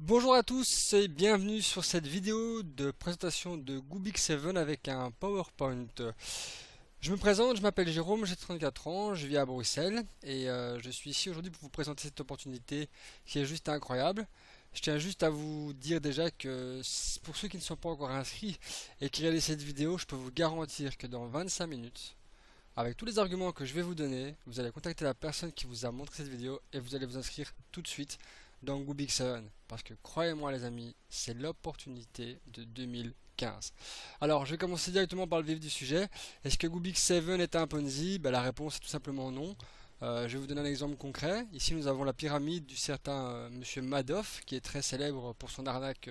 Bonjour à tous et bienvenue sur cette vidéo de présentation de Goobix 7 avec un PowerPoint. Je me présente, je m'appelle Jérôme, j'ai 34 ans, je vis à Bruxelles et je suis ici aujourd'hui pour vous présenter cette opportunité qui est juste incroyable. Je tiens juste à vous dire déjà que pour ceux qui ne sont pas encore inscrits et qui regardent cette vidéo, je peux vous garantir que dans 25 minutes, avec tous les arguments que je vais vous donner, vous allez contacter la personne qui vous a montré cette vidéo et vous allez vous inscrire tout de suite dans Goobix 7. Parce que croyez-moi les amis, c'est l'opportunité de 2015. Alors je vais commencer directement par le vif du sujet. Est-ce que Goobix 7 est un Ponzi? La réponse est tout simplement non. Je vais vous donner un exemple concret. Ici nous avons la pyramide du certain Monsieur Madoff qui est très célèbre pour son arnaque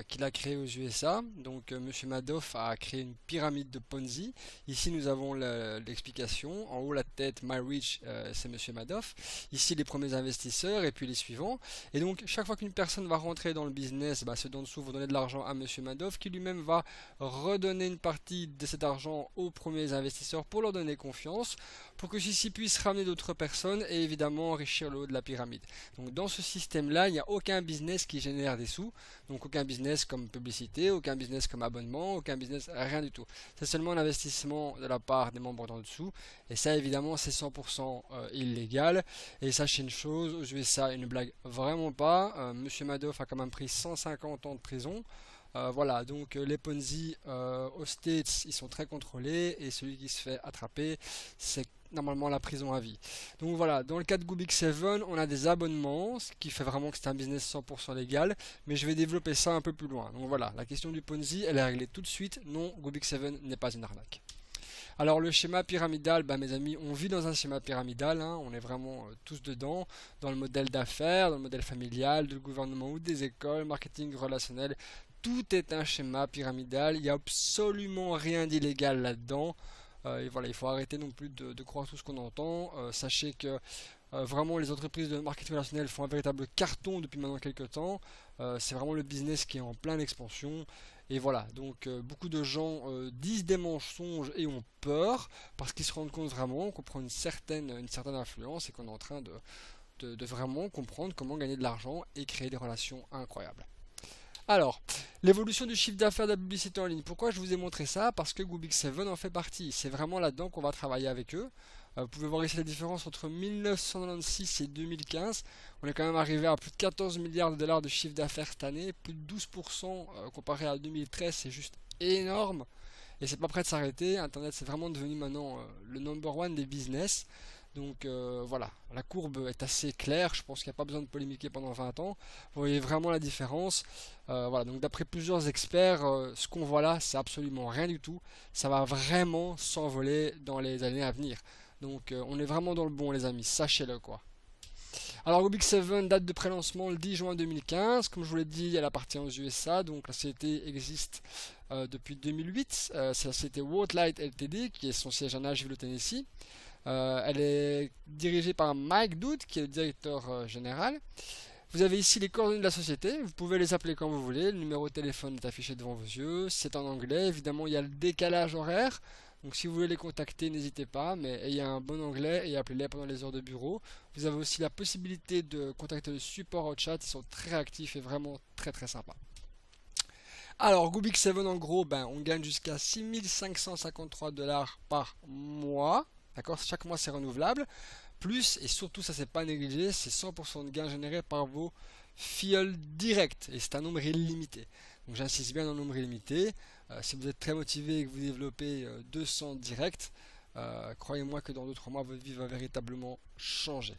qu'il a créé aux USA. Donc Monsieur Madoff a créé une pyramide de Ponzi. Ici nous avons l'explication. En haut la tête MyReach, c'est Monsieur Madoff. Ici les premiers investisseurs et puis les suivants. Et donc chaque fois qu'une personne va rentrer dans le business, ceux d'en dessous vont donner de l'argent à Monsieur Madoff qui lui-même va redonner une partie de cet argent aux premiers investisseurs pour leur donner confiance, pour que ceux-ci puissent ramener d'autres personnes et évidemment enrichir le haut de la pyramide. Donc dans ce système-là, il n'y a aucun business qui génère des sous. Donc aucun business comme publicité, aucun business comme abonnement, aucun business, rien du tout. C'est seulement un investissement de la part des membres d'en dessous. Et ça évidemment c'est 100% illégal. Et sachez une chose, aux USA une blague vraiment pas. Monsieur Madoff a quand même pris 150 ans de prison. Voilà, donc les Ponzi aux States, ils sont très contrôlés et celui qui se fait attraper, c'est normalement la prison à vie. Donc voilà, dans le cas de Goobix 7, on a des abonnements, ce qui fait vraiment que c'est un business 100% légal, mais je vais développer ça un peu plus loin. Donc voilà, la question du Ponzi, elle est réglée tout de suite. Non, Goobix 7 n'est pas une arnaque. Alors le schéma pyramidal, mes amis, on vit dans un schéma pyramidal, hein, on est vraiment tous dedans, dans le modèle d'affaires, dans le modèle familial, du gouvernement ou des écoles, marketing relationnel, tout est un schéma pyramidal, il n'y a absolument rien d'illégal là-dedans. Et voilà, il faut arrêter non plus de croire tout ce qu'on entend. Sachez que vraiment les entreprises de marketing relationnel font un véritable carton depuis maintenant quelques temps. C'est vraiment le business qui est en pleine expansion. Et voilà, donc beaucoup de gens disent des mensonges et ont peur parce qu'ils se rendent compte vraiment qu'on prend une certaine influence et qu'on est en train de vraiment comprendre comment gagner de l'argent et créer des relations incroyables. Alors, l'évolution du chiffre d'affaires de la publicité en ligne. Pourquoi je vous ai montré ça? Parce que Goobix 7 en fait partie. C'est vraiment là-dedans qu'on va travailler avec eux. Vous pouvez voir ici la différence entre 1996 et 2015. On est quand même arrivé à plus de 14 milliards de dollars de chiffre d'affaires cette année, plus de 12% comparé à 2013, c'est juste énorme. Et c'est pas prêt de s'arrêter. Internet, c'est vraiment devenu maintenant le number one des business. Donc voilà, la courbe est assez claire, je pense qu'il n'y a pas besoin de polémiquer pendant 20 ans. Vous voyez vraiment la différence. Voilà, donc d'après plusieurs experts, ce qu'on voit là, c'est absolument rien du tout. Ça va vraiment s'envoler dans les années à venir. Donc on est vraiment dans le bon les amis, sachez-le quoi. Alors Rubik 7 date de pré-lancement le 10 juin 2015. Comme je vous l'ai dit, elle appartient aux USA, donc la société existe depuis 2008. C'est la société Worldlight Ltd qui est son siège à Nashville au Tennessee. Elle est dirigée par Mike Dood, qui est le directeur général. Vous avez ici les coordonnées de la société. Vous pouvez les appeler quand vous voulez. Le numéro de téléphone est affiché devant vos yeux. C'est en anglais. Évidemment, il y a le décalage horaire. Donc, si vous voulez les contacter, n'hésitez pas. Mais ayez un bon anglais et appelez-les pendant les heures de bureau. Vous avez aussi la possibilité de contacter le support au chat. Ils sont très actifs et vraiment très très sympas. Alors, Goobix 7 en gros, on gagne jusqu'à 6553 dollars par mois. D'accord? Chaque mois, c'est renouvelable. Plus, et surtout, ça c'est pas négligé, c'est 100% de gains générés par vos filleuls directs. Et c'est un nombre illimité. Donc j'insiste bien dans le nombre illimité. Si vous êtes très motivé et que vous développez 200 directs, croyez-moi que dans 2-3 mois, votre vie va véritablement changer.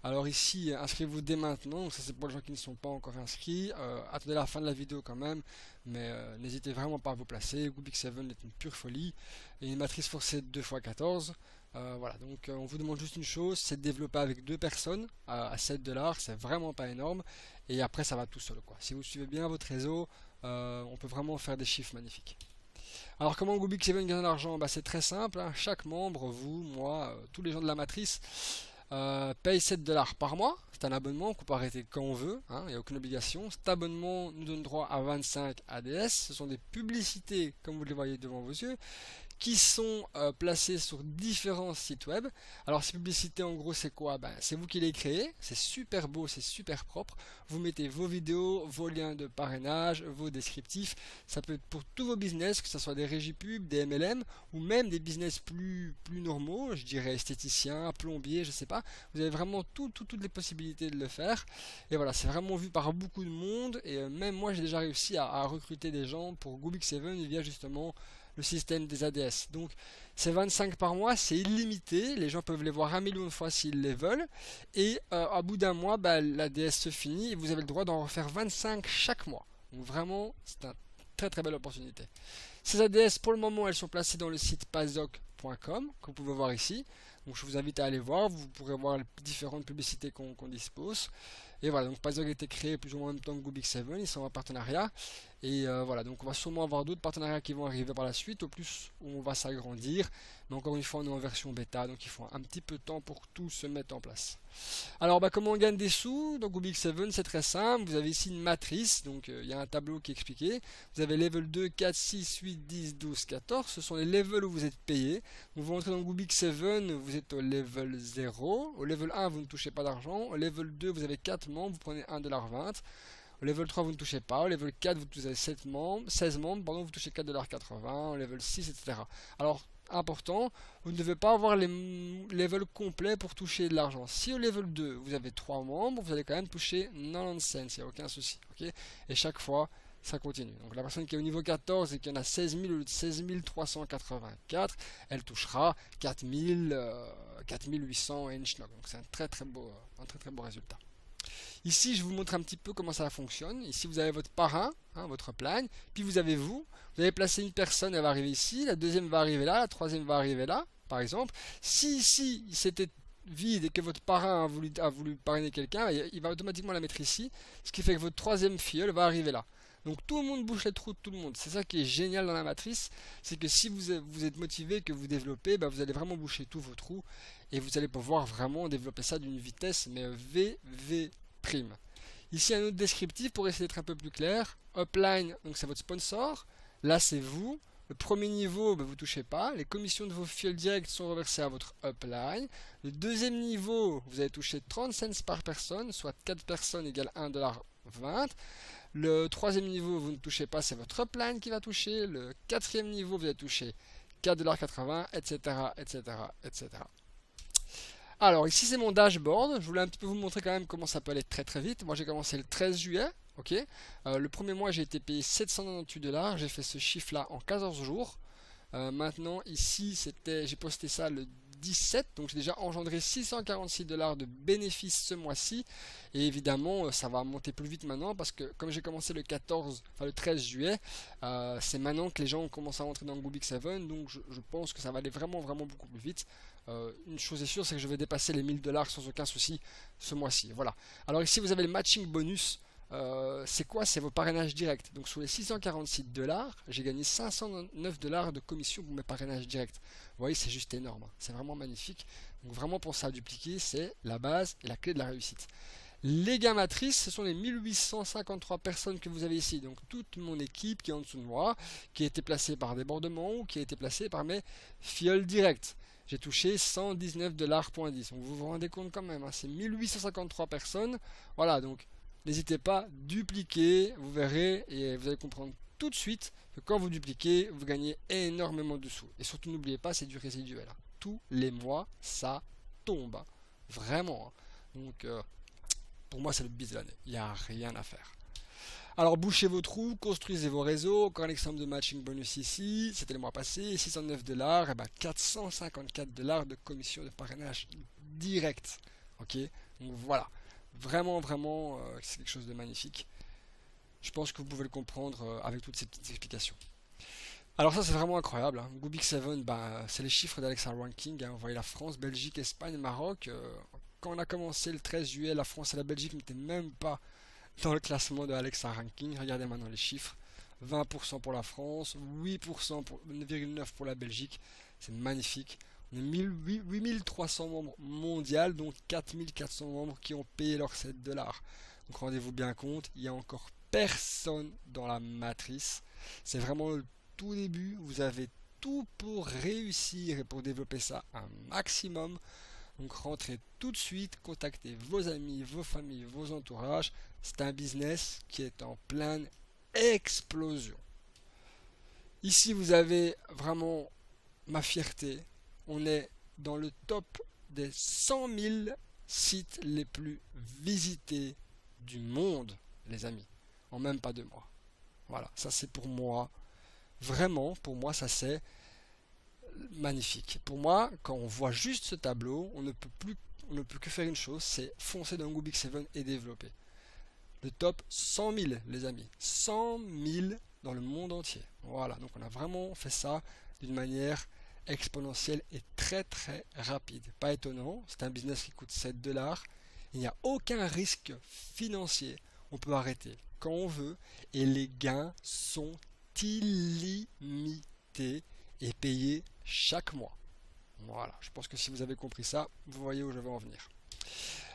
Alors ici, inscrivez-vous dès maintenant. Donc ça c'est pour les gens qui ne sont pas encore inscrits. Attendez la fin de la vidéo quand même. Mais n'hésitez vraiment pas à vous placer. Rubik 7 est une pure folie. Et une matrice forcée de 2 x 14. Voilà, donc on vous demande juste une chose, c'est de développer avec deux personnes à 7 dollars, c'est vraiment pas énorme. Et après ça va tout seul quoi. Si vous suivez bien votre réseau, on peut vraiment faire des chiffres magnifiques. Alors comment Rubik 7 gagne de l'argent? C'est très simple, hein. Chaque membre, vous, moi, tous les gens de la matrice paye 7 dollars par mois. C'est un abonnement qu'on peut arrêter quand on veut, hein, il n'y a aucune obligation. Cet abonnement nous donne droit à 25 ADS. Ce sont des publicités, comme vous les voyez devant vos yeux, qui sont placées sur différents sites web. Alors ces publicités en gros c'est quoi? Ben, c'est vous qui les créez, c'est super beau, c'est super propre. Vous mettez vos vidéos, vos liens de parrainage, vos descriptifs. Ça peut être pour tous vos business, que ce soit des régies pub, des MLM ou même des business plus normaux, je dirais esthéticien, plombier, je sais pas. Vous avez vraiment toutes les possibilités de le faire. Et voilà, c'est vraiment vu par beaucoup de monde. Et même moi j'ai déjà réussi à recruter des gens pour Gubik7 via justement le système des ADS. Donc c'est 25 par mois, c'est illimité, les gens peuvent les voir 1 million de fois s'ils les veulent, et à bout d'un mois, bah, l'ADS se finit et vous avez le droit d'en refaire 25 chaque mois. Donc vraiment, c'est une très belle opportunité. Ces ADS, pour le moment, elles sont placées dans le site pazoc.com, que vous pouvez voir ici. Donc je vous invite à aller voir, vous pourrez voir les différentes publicités qu'on dispose. Et voilà, donc Pazoc a été créé plus ou moins en même temps que Gubik7, ils sont en partenariat. Et voilà, donc on va sûrement avoir d'autres partenariats qui vont arriver par la suite, au plus on va s'agrandir. Mais encore une fois, on est en version bêta, donc il faut un petit peu de temps pour que tout se mette en place. Alors bah, comment on gagne des sous? Donc Gubik7, c'est très simple, vous avez ici une matrice, donc il y a un tableau qui est expliqué. Vous avez level 2, 4, 6, 8, 10, 12, 14, ce sont les levels où vous êtes payé. Donc vous rentrez dans Gubik7, vous êtes au level 0, au level 1 vous ne touchez pas d'argent, au level 2 vous avez 4 membres, vous prenez 1,20$. Au level 3, vous ne touchez pas. Au level 4, vous avez 16 membres, pardon, vous touchez 4,80$. Au level 6, etc. Alors, important, vous ne devez pas avoir les levels complets pour toucher de l'argent. Si au level 2, vous avez 3 membres, vous allez quand même toucher 90 cents, il n'y a aucun souci. Okay, et chaque fois, ça continue. Donc la personne qui est au niveau 14 et qui en a 16 000 ou 16 384, elle touchera 4800 et Donc c'est un très beau résultat. Ici, je vous montre un petit peu comment ça fonctionne. Ici, vous avez votre parrain, votre plan, puis vous avez vous. Vous avez placé une personne, elle va arriver ici, la deuxième va arriver là, la troisième va arriver là, par exemple. Si ici, c'était vide et que votre parrain a voulu parrainer quelqu'un, il va automatiquement la mettre ici, ce qui fait que votre troisième filleul va arriver là. Donc tout le monde bouche les trous de tout le monde. C'est ça qui est génial dans la matrice, c'est que si vous êtes motivé, que vous développez, vous allez vraiment boucher tous vos trous et vous allez pouvoir vraiment développer ça d'une vitesse mais VV prime. Ici un autre descriptif pour essayer d'être un peu plus clair. Upline, donc c'est votre sponsor. Là c'est vous. Le premier niveau, vous ne touchez pas. Les commissions de vos fioles directes sont reversées à votre upline. Le deuxième niveau, vous allez toucher 30 cents par personne, soit 4 personnes égale 1,20$. Le troisième niveau, vous ne touchez pas, c'est votre upline qui va toucher. Le quatrième niveau, vous allez toucher 4,80$, etc., etc., etc. Alors ici c'est mon dashboard, je voulais un petit peu vous montrer quand même comment ça peut aller très vite. Moi j'ai commencé le 13 juillet, ok. Le premier mois j'ai été payé 798$, j'ai fait ce chiffre là en 14 jours. Maintenant ici j'ai posté ça le 17, donc j'ai déjà engendré 646$ de bénéfices ce mois-ci. Et évidemment ça va monter plus vite maintenant parce que comme j'ai commencé le 13 juillet, c'est maintenant que les gens commencent à rentrer dans Gubik7, donc je pense que ça va aller vraiment beaucoup plus vite. Une chose est sûre, c'est que je vais dépasser les 1000$ sans aucun souci ce mois-ci. Voilà. Alors ici vous avez le matching bonus. C'est quoi? C'est vos parrainages directs. Donc sur les 646$, j'ai gagné 509$ de commission pour mes parrainages directs. Vous voyez, c'est juste énorme. C'est vraiment magnifique. Donc vraiment pour ça à dupliquer, c'est la base et la clé de la réussite. Les gains matrices, ce sont les 1853 personnes que vous avez ici. Donc toute mon équipe qui est en dessous de moi, qui a été placée par débordement ou qui a été placée par mes fioles directes. J'ai touché 119$.10. Donc vous vous rendez compte quand même, c'est 1853 personnes. Voilà, donc n'hésitez pas, dupliquez, vous verrez et vous allez comprendre tout de suite que quand vous dupliquez, vous gagnez énormément de sous. Et surtout n'oubliez pas, c'est du résiduel. Tous les mois, ça tombe. Vraiment. Donc pour moi, c'est le bis de l'année. Il n'y a rien à faire. Alors bouchez vos trous, construisez vos réseaux. Encore un exemple de matching bonus ici. C'était le mois passé, 609$, et 454$ de commission de parrainage direct. Ok, donc voilà. Vraiment, c'est quelque chose de magnifique. Je pense que vous pouvez le comprendre avec toutes ces petites explications. Alors ça c'est vraiment incroyable. Gubik7, c'est les chiffres d'Alexa Ranking. Vous voyez la France, Belgique, Espagne, Maroc. Quand on a commencé le 13 juillet, la France et la Belgique n'étaient même pas dans le classement de Alexa Ranking. Regardez maintenant les chiffres. 20% pour la France, 8% pour 9,9% pour la Belgique. C'est magnifique. On est 8300 membres mondiaux, donc 4400 membres qui ont payé leurs 7$. Donc rendez-vous bien compte, il y a encore personne dans la matrice. C'est vraiment le tout début. Vous avez tout pour réussir et pour développer ça un maximum. Donc rentrez tout de suite, contactez vos amis, vos familles, vos entourages. C'est un business qui est en pleine explosion. Ici, vous avez vraiment ma fierté. On est dans le top des 100 000 sites les plus visités du monde, les amis, en même pas 2 mois. Voilà, ça c'est pour moi, vraiment, pour moi, ça c'est magnifique. Pour moi, quand on voit juste ce tableau, on ne peut que faire une chose, c'est foncer dans Goobix 7 et développer. Le top 100 000, les amis. 100 000 dans le monde entier. Voilà, donc on a vraiment fait ça d'une manière exponentielle et très très rapide. Pas étonnant, c'est un business qui coûte 7 $. Il n'y a aucun risque financier. On peut arrêter quand on veut et les gains sont illimités et payés chaque mois. Voilà, je pense que si vous avez compris ça, vous voyez où je vais en venir.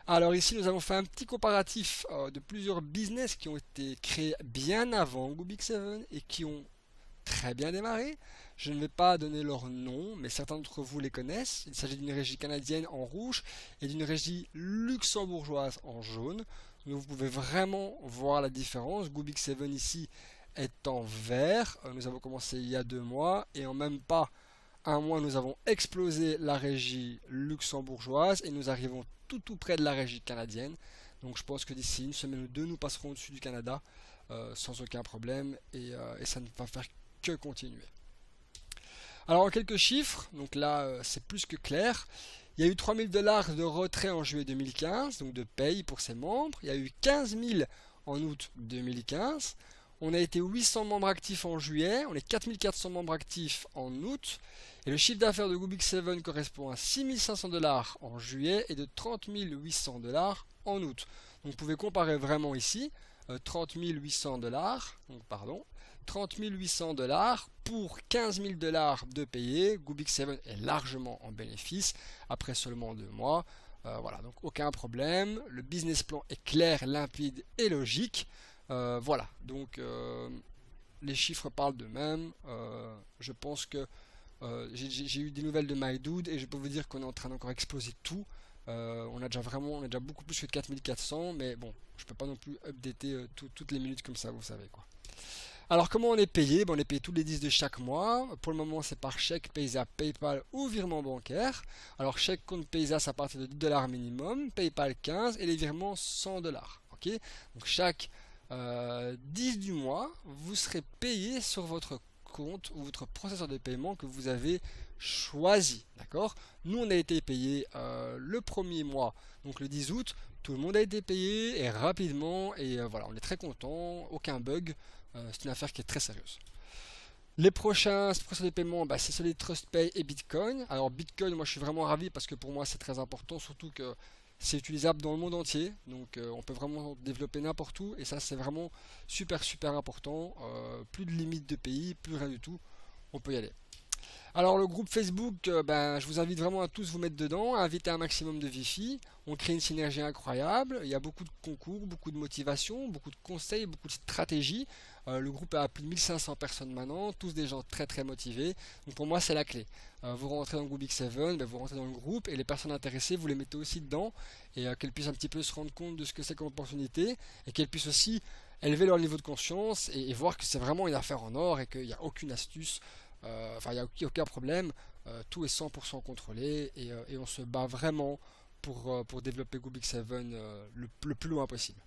Alors ici, nous avons fait un petit comparatif de plusieurs business qui ont été créés bien avant Goobix 7 et qui ont très bien démarré. Je ne vais pas donner leur nom, mais certains d'entre vous les connaissent. Il s'agit d'une régie canadienne en rouge et d'une régie luxembourgeoise en jaune. Donc vous pouvez vraiment voir la différence. Goobix 7 ici est en vert. Nous avons commencé il y a 2 mois et en même pas un mois, nous avons explosé la régie luxembourgeoise et nous arrivons tout près de la régie canadienne. Donc je pense que d'ici une semaine ou deux, nous passerons au-dessus du Canada sans aucun problème et ça ne va faire que continuer. Alors en quelques chiffres, donc là c'est plus que clair. Il y a eu 3 000 $ de retrait en juillet 2015, donc de paye pour ses membres. Il y a eu 15 000 en août 2015. On a été 800 membres actifs en juillet, on est 4 400 membres actifs en août. Et le chiffre d'affaires de Goobix 7 correspond à 6 500 $ en juillet et de 30 800 $ en août. Donc vous pouvez comparer vraiment ici, 30 800 $, donc pardon, 30 800 $ pour 15 000 $ de payés. Goobix 7 est largement en bénéfice après seulement 2 mois. Voilà, donc aucun problème. Le business plan est clair, limpide et logique. Voilà, donc les chiffres parlent d'eux-mêmes. Je pense que j'ai eu des nouvelles de MyDude et je peux vous dire qu'on est en train d'encore exploser tout. On a déjà beaucoup plus que 4400, mais bon, je peux pas non plus updater toutes les minutes comme ça, vous savez quoi. Alors comment on est payé? On est payé tous les 10 de chaque mois. Pour le moment c'est par chèque, Paysa, Paypal ou virement bancaire. Alors chèque compte Paysa c'est à partir de 10 $ minimum, Paypal 15 et les virements 100 $. Ok, donc chaque 10 du mois, vous serez payé sur votre compte ou votre processeur de paiement que vous avez choisi. D'accord? Nous, on a été payé le premier mois, donc le 10 août. Tout le monde a été payé et rapidement. Et voilà, on est très content. Aucun bug. C'est une affaire qui est très sérieuse. Les prochains processeurs de paiement, c'est celui de TrustPay et Bitcoin. Alors Bitcoin, moi je suis vraiment ravi parce que pour moi c'est très important, surtout que c'est utilisable dans le monde entier, donc on peut vraiment développer n'importe où et ça c'est vraiment super important. Plus de limite de pays, plus rien du tout, on peut y aller. Alors le groupe Facebook, je vous invite vraiment à tous vous mettre dedans, à inviter un maximum de Wi-Fi. On crée une synergie incroyable, il y a beaucoup de concours, beaucoup de motivation, beaucoup de conseils, beaucoup de stratégies. Le groupe a plus de 1500 personnes maintenant, tous des gens très très motivés. Donc pour moi c'est la clé. Vous rentrez dans Goobix 7, vous rentrez dans le groupe et les personnes intéressées, vous les mettez aussi dedans et qu'elles puissent un petit peu se rendre compte de ce que c'est comme opportunité et qu'elles puissent aussi élever leur niveau de conscience et voir que c'est vraiment une affaire en or et qu'il n'y a aucune astuce. Il n'y a aucun problème, tout est 100% contrôlé et on se bat vraiment pour développer Goobix 7 le plus loin possible.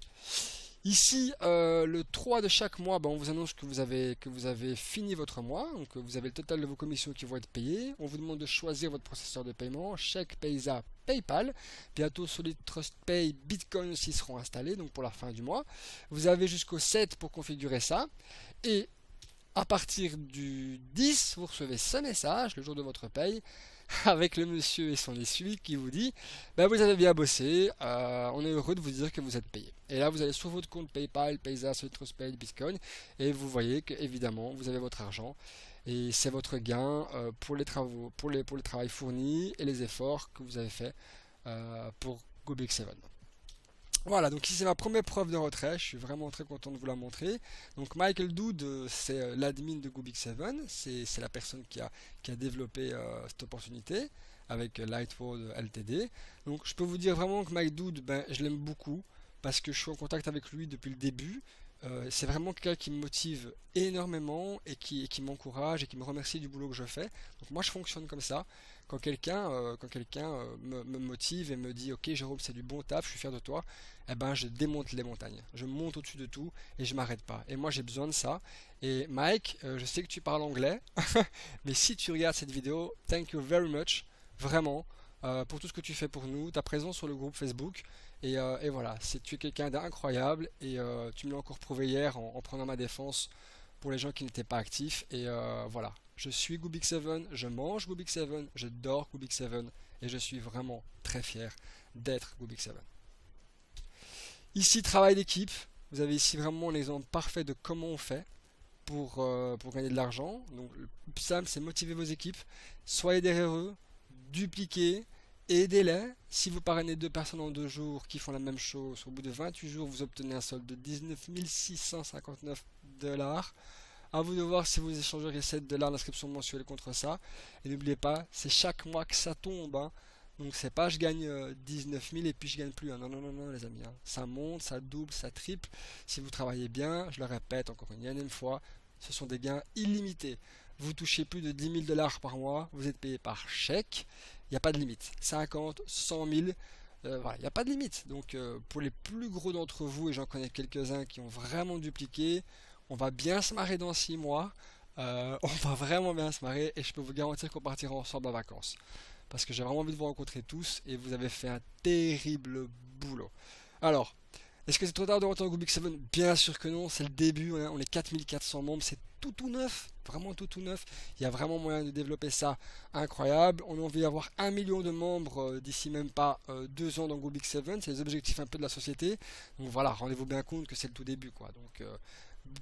Ici, le 3 de chaque mois, on vous annonce que vous avez fini votre mois, donc vous avez le total de vos commissions qui vont être payées. On vous demande de choisir votre processeur de paiement, chèque, Paysa, Paypal. Bientôt Solid TrustPay, Bitcoin aussi seront installés, donc pour la fin du mois. Vous avez jusqu'au 7 pour configurer ça. Et à partir du 10, vous recevez ce message, le jour de votre paye, avec le monsieur et son essuie qui vous dit vous avez bien bossé, on est heureux de vous dire que vous êtes payé. Et là, vous allez sur votre compte PayPal, Paysa, TrustPay, Bitcoin, et vous voyez que évidemment vous avez votre argent et c'est votre gain pour les travaux, pour le travail fourni et les efforts que vous avez fait pour Goobix 7. Voilà, donc ici c'est ma première preuve de retrait, je suis vraiment très content de vous la montrer. Donc Michael Dood, c'est l'admin de Gubik7, c'est la personne qui a développé cette opportunité avec Lightword LTD. Donc je peux vous dire vraiment que Mike Dood, ben, je l'aime beaucoup parce que je suis en contact avec lui depuis le début. C'est vraiment quelqu'un qui me motive énormément et qui m'encourage et qui me remercie du boulot que je fais. Donc moi je fonctionne comme ça. Quand quelqu'un me motive et me dit ok Jérôme c'est du bon taf, je suis fier de toi, eh ben je démonte les montagnes. Je monte au-dessus de tout et je m'arrête pas. Et moi j'ai besoin de ça. Et Mike, je sais que tu parles anglais, mais si tu regardes cette vidéo, thank you very much, vraiment, pour tout ce que tu fais pour nous, ta présence sur le groupe Facebook. Et voilà, tu es quelqu'un d'incroyable et tu me l'as encore prouvé hier en prenant ma défense pour les gens qui n'étaient pas actifs. Et voilà, je suis Gubik7, je mange Gubik7, je dors Gubik7 et je suis vraiment très fier d'être Gubik7. Ici, travail d'équipe. Vous avez ici vraiment l'exemple parfait de comment on fait pour gagner de l'argent. Donc, le plus simple, c'est motiver vos équipes. Soyez derrière eux, dupliquez, aidez-les. Si vous parrainez deux personnes en 2 jours qui font la même chose, au bout de 28 jours, vous obtenez un solde de 19 659 $. À vous de voir si vous échangeriez 7 $ d'inscription mensuelle contre ça. Et n'oubliez pas, c'est chaque mois que ça tombe, hein. Donc c'est pas je gagne 19 000 et puis je gagne plus, hein. Non, non, non, non les amis, hein. Ça monte, ça double, ça triple. Si vous travaillez bien, je le répète encore une énième fois, ce sont des gains illimités. Vous touchez plus de 10 000 $ par mois, vous êtes payé par chèque, il n'y a pas de limite. 50, 100 000, voilà, il n'y a pas de limite. Donc pour les plus gros d'entre vous, et j'en connais quelques-uns qui ont vraiment dupliqué, on va bien se marrer dans 6 mois. On va vraiment bien se marrer et je peux vous garantir qu'on partira ensemble en vacances. Parce que j'ai vraiment envie de vous rencontrer tous et vous avez fait un terrible boulot. Alors, est-ce que c'est trop tard de rentrer dans Gubik7? Bien sûr que non, c'est le début, on est 4400 membres, c'est tout neuf, vraiment tout neuf. Il y a vraiment moyen de développer ça incroyable. On a envie d'avoir 1 million de membres d'ici même pas 2 ans dans Gubik7, c'est les objectifs un peu de la société. Donc voilà, rendez-vous bien compte que c'est le tout début, quoi. Donc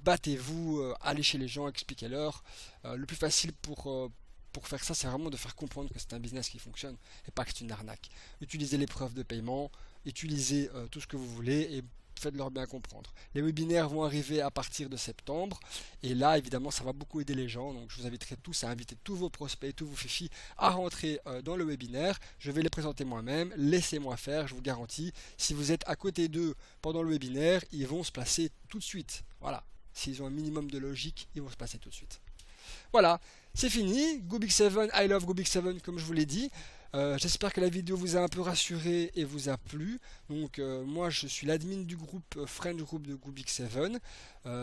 battez-vous, allez chez les gens, expliquez-leur. Le plus facile pour faire ça, c'est vraiment de faire comprendre que c'est un business qui fonctionne et pas que c'est une arnaque. Utilisez les preuves de paiement, utilisez tout ce que vous voulez et faites-leur bien comprendre. Les webinaires vont arriver à partir de septembre et là, évidemment, ça va beaucoup aider les gens. Donc, je vous inviterai tous à inviter tous vos prospects, tous vos fifis à rentrer dans le webinaire. Je vais les présenter moi-même. Laissez-moi faire, je vous garantis. Si vous êtes à côté d'eux pendant le webinaire, ils vont se placer tout de suite. Voilà. S'ils ont un minimum de logique, ils vont se placer tout de suite. Voilà, c'est fini. Gubik7, I love Gubik7 comme je vous l'ai dit. J'espère que la vidéo vous a un peu rassuré et vous a plu. Donc moi je suis l'admin du groupe Friend Group de Gubik7.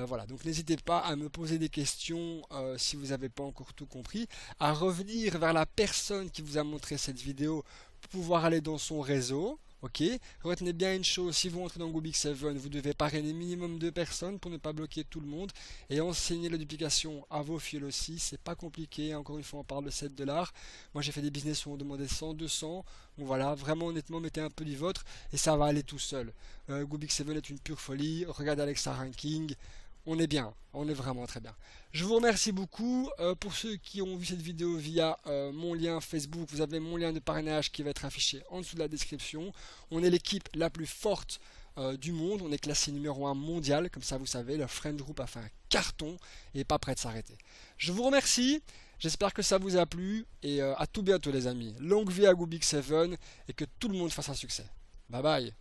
Voilà, donc n'hésitez pas à me poser des questions si vous n'avez pas encore tout compris, à revenir vers la personne qui vous a montré cette vidéo pour pouvoir aller dans son réseau. Ok, retenez bien une chose, si vous entrez dans Gubik7, vous devez parrainer minimum 2 personnes pour ne pas bloquer tout le monde et enseigner la duplication à vos fioles aussi, c'est pas compliqué, encore une fois on parle de 7 $. Moi j'ai fait des business où on demandait 100, 200, donc voilà, vraiment honnêtement mettez un peu du vôtre et ça va aller tout seul. Gubik7 est une pure folie, regardez Alexa Ranking, on est bien, on est vraiment très bien. Je vous remercie beaucoup. Pour ceux qui ont vu cette vidéo via mon lien Facebook, vous avez mon lien de parrainage qui va être affiché en dessous de la description. On est l'équipe la plus forte du monde. On est classé numéro 1 mondial. Comme ça, vous savez, le Friend Group a fait un carton et n'est pas prêt de s'arrêter. Je vous remercie. J'espère que ça vous a plu. Et à tout bientôt, les amis. Longue vie à Gubik7 et que tout le monde fasse un succès. Bye bye.